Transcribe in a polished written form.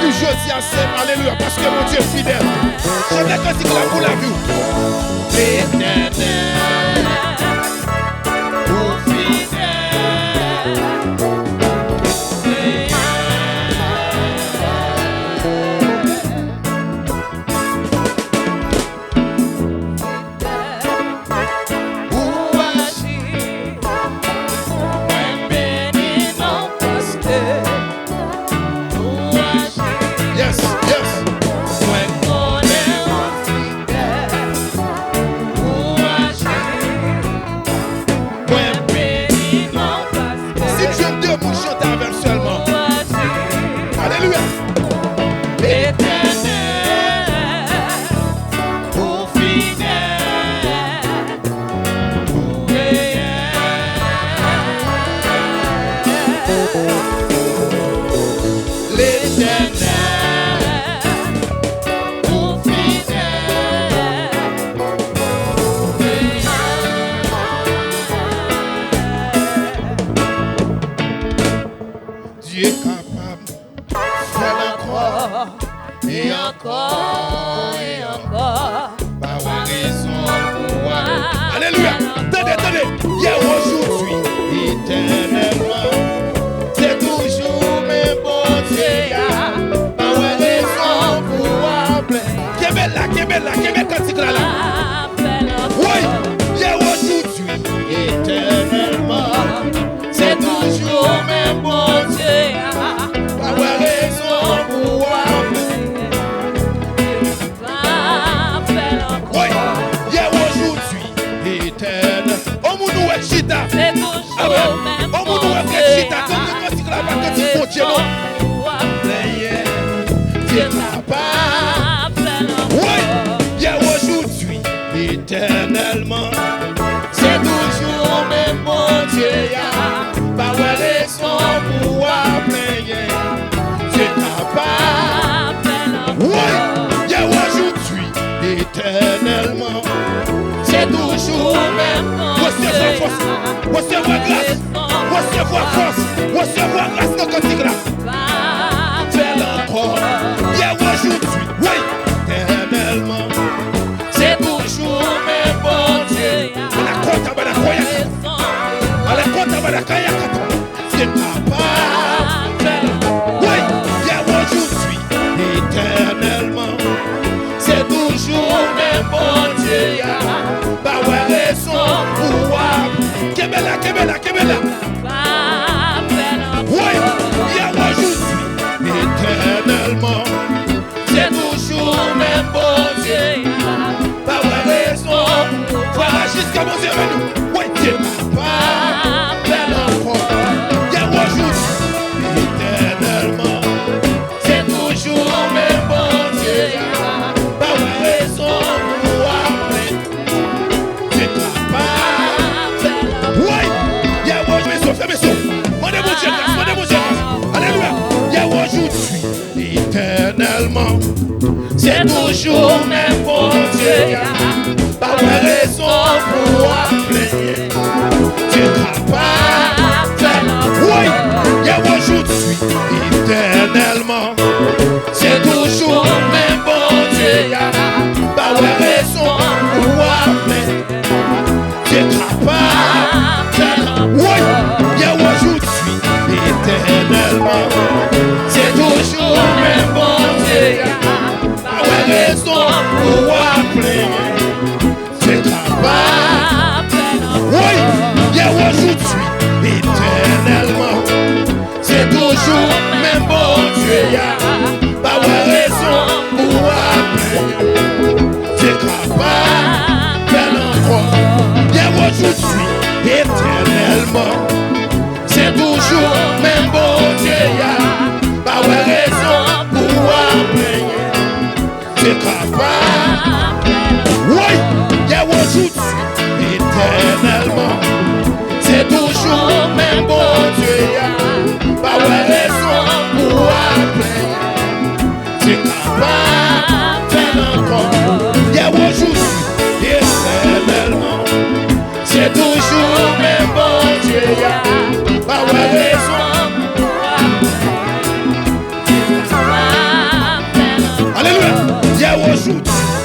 vu jeudi à Saint, alléluia, parce que mon Dieu est fidèle. Chantez quand il a pour la vie. L'éternel, pour fidèle. Éternellement, c'est toujours même bon Dieu, pas où raison pour plaigner, c'est capable. Oui, y'a aujourd'hui, éternellement, c'est toujours même bon Dieu. Recevoir grâce, recevoir force, recevoir grâce dans le cantique là. Fais encore, y'a aujourd'hui, oui, éternellement. C'est toujours mes bons dieux. C'est capable. Oui, y'a aujourd'hui, éternellement. C'est toujours mes bons dieux. Pas ouais raison pour voir. Kebela. Oui, y'a aujourd'hui, éternellement. C'est toujours mes bons dieux. Jusqu'à mon Dieu, nous. Oui, Dieu pas belle encore. Y'a aujourd'hui, éternellement. C'est toujours mes bons dieux. Pas raison pour appeler. C'est capable. Oui, y'a aujourd'hui, fermez-vous. Mandez mon Dieu grâce. Alléluia. Y'a aujourd'hui, éternellement. C'est toujours mes bons dieux. Pas raison pour appeler. Tu es capable. Oui, y'a aujourd'hui, éternellement. C'est toujours même bon Dieu. Pas raison pour appeler. Tu es capable. Oui, y'a aujourd'hui, éternellement.